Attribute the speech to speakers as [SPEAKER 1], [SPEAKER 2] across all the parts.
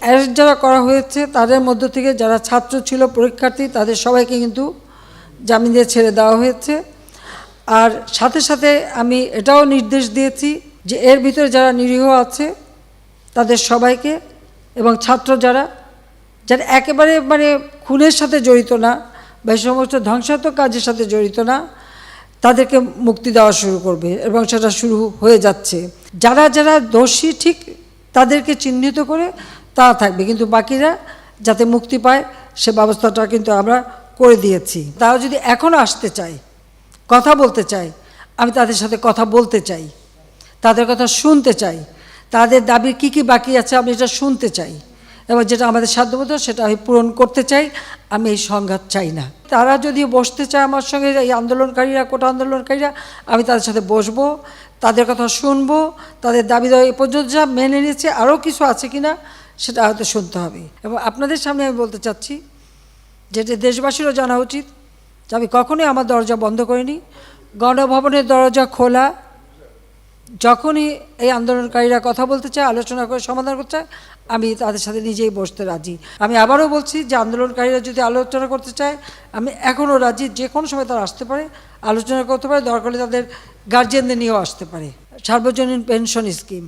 [SPEAKER 1] Arrest যারা করা হয়েছে তাদের মধ্য থেকে যারা ছাত্র ছিল, পরীক্ষার্থী, তাদের সবাইকে কিন্তু জামিন দিয়ে ছেড়ে দেওয়া হয়েছে। আর সাথে সাথে আমি এটাও নির্দেশ দিয়েছি যে এর ভিতরে যারা নিরীহ আছে তাদের সবাইকে, এবং ছাত্র যারা একেবারে খুনের সাথে জড়িত না বা এই সমস্ত ধ্বংসাত্মক কাজের সাথে জড়িত না, তাদেরকে মুক্তি দেওয়া শুরু করবে, এবং সেটা শুরু হয়ে যাচ্ছে। যারা যারা দোষী ঠিক তাদেরকে চিহ্নিত করে তা থাকবে, কিন্তু বাকিরা যাতে মুক্তি পায় সে ব্যবস্থাটা কিন্তু আমরা করে দিয়েছি। তারা যদি এখনও আসতে চায়, কথা বলতে চায়, আমি তাদের সাথে কথা বলতে চাই, তাদের কথা শুনতে চাই, তাদের দাবির কী কী বাকি আছে আমি এটা শুনতে চাই, এবং যেটা আমাদের সাধ্যমতো সেটা আমি পূরণ করতে চাই। আমি এই সংঘাত চাই না। তারা যদি বসতে চায় আমার সঙ্গে, এই আন্দোলনকারীরা, কোটা আন্দোলনকারীরা, আমি তাদের সাথে বসবো, তাদের কথা শুনবো, তাদের দাবি দেওয়া এ পর্যন্ত যা মেনে নিয়েছে আরও কিছু আছে কি না সেটা হয়তো শুনতে হবে। এবং আপনাদের সামনে আমি বলতে চাচ্ছি যেটা দেশবাসীরও জানা উচিত যে আমি কখনোই আমার দরজা বন্ধ করিনি। গণভবনের দরজা খোলা, যখনই এই আন্দোলনকারীরা কথা বলতে চায়, আলোচনা করে সমাধান করতে চায়, আমি তাদের সাথে নিজেই বসতে রাজি। আমি আবারও বলছি যে আন্দোলনকারীরা যদি আলোচনা করতে চায়, আমি এখনও রাজি। যে কোনো সময় তারা আসতে পারে, আলোচনা করতে পারে, দরকার হলে তাদের গার্জিয়ানদের নিয়েও আসতে পারে। সার্বজনীন পেনশন স্কিম,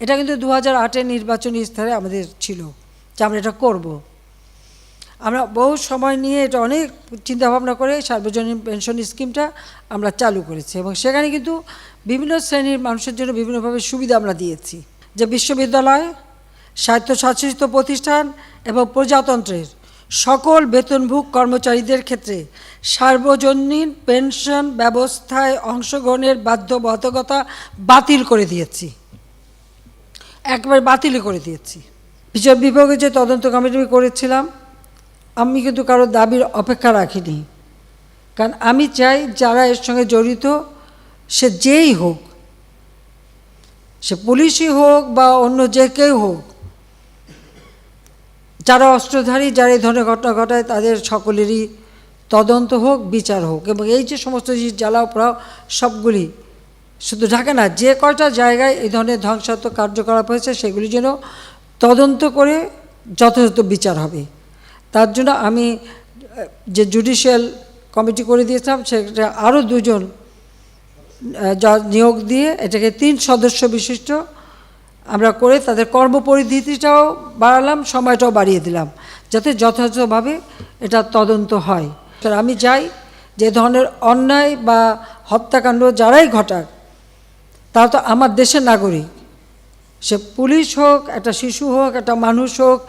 [SPEAKER 1] এটা কিন্তু 2008-এর নির্বাচনী স্তরে আমাদের ছিল যে আমরা এটা করব। আমরা বহু সময় নিয়ে এটা অনেক চিন্তাভাবনা করে সার্বজনীন পেনশন স্কিমটা আমরা চালু করেছি, এবং সেখানে কিন্তু বিভিন্ন শ্রেণীর মানুষের জন্য বিভিন্নভাবে সুবিধা আমরা দিয়েছি। যে বিশ্ববিদ্যালয়, স্বায়ত্তশাসিত প্রতিষ্ঠান এবং প্রজাতন্ত্রের সকল বেতনভোগী কর্মচারীদের ক্ষেত্রে সার্বজনীন পেনশন ব্যবস্থায় অংশগ্রহণের বাধ্যবাধকতা বাতিল করে দিয়েছি, একবারে বাতিল করে দিয়েছি। বিচার বিভাগে যে তদন্ত কমিটি করেছিলাম, আমি কিন্তু কারো দাবির অপেক্ষা রাখিনি, কারণ আমি চাই যারা এর সঙ্গে জড়িত সে যেই হোক, সে পুলিশই হোক বা অন্য যে কেউ হোক, যারা অস্ত্রধারী, যারা এই ধরনের ঘটনা ঘটায়, তাদের সকলেরই তদন্ত হোক, বিচার হোক। এবং এই যে সমস্ত জিনিস জ্বালাও পোড়াও সবগুলি, শুধু ঢাকা না, যে কয়টা জায়গায় এই ধরনের ধ্বংসাত্মক কার্যকলাপ হয়েছে সেগুলি যেন তদন্ত করে যথাযথ বিচার হবে। তার জন্য আমি যে জুডিশিয়াল কমিটি করে দিয়েছিলাম, সেটা আরও 2 জন নিয়োগ দিয়ে এটাকে 3 সদস্য বিশিষ্ট আমরা করে তাদের কর্মপরিধিটাও বাড়ালাম, সময়টাও বাড়িয়ে দিলাম, যাতে যথাযথভাবে এটা তদন্ত হয়। আমি চাই যে ধরনের অন্যায় বা হত্যাকাণ্ড যারাই ঘটাক, তারা তো আমার দেশের নাগরিক। সে পুলিশ হোক, একটা শিশু হোক, একটা মানুষ হোক,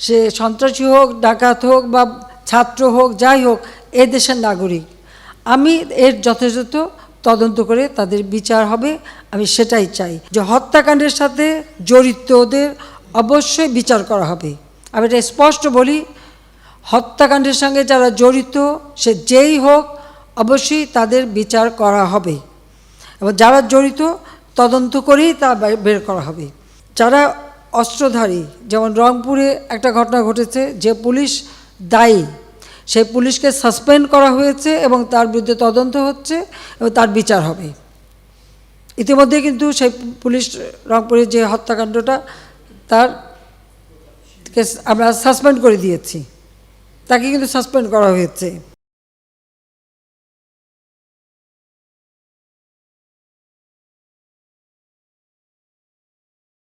[SPEAKER 1] সে সন্ত্রাসী হোক, ডাকাত হোক বা ছাত্র হোক, যাই হোক, এ দেশের নাগরিক। আমি এর যথাযথ তদন্ত করে তাদের বিচার হবে, আমি সেটাই চাই। যে হত্যাকাণ্ডের সাথে জড়িতদের অবশ্যই বিচার করা হবে। আমি এটা স্পষ্ট বলি, হত্যাকাণ্ডের সঙ্গে যারা জড়িত সে যেই হোক, অবশ্যই তাদের বিচার করা হবে, এবং যারা জড়িত তদন্ত করেই তা বের করা হবে। যারা অস্ত্রধারী, যেমন রংপুরে একটা ঘটনা ঘটেছে, যে পুলিশ দায়ী সেই পুলিশকে সাসপেন্ড করা হয়েছে এবং তার বিরুদ্ধে তদন্ত হচ্ছে এবং তার বিচার হবে। ইতিমধ্যে কিন্তু সেই পুলিশ রংপুরের যে হত্যাকাণ্ডটা, তার আমরা সাসপেন্ড করে দিয়েছি, তাকে কিন্তু সাসপেন্ড করা হয়েছে।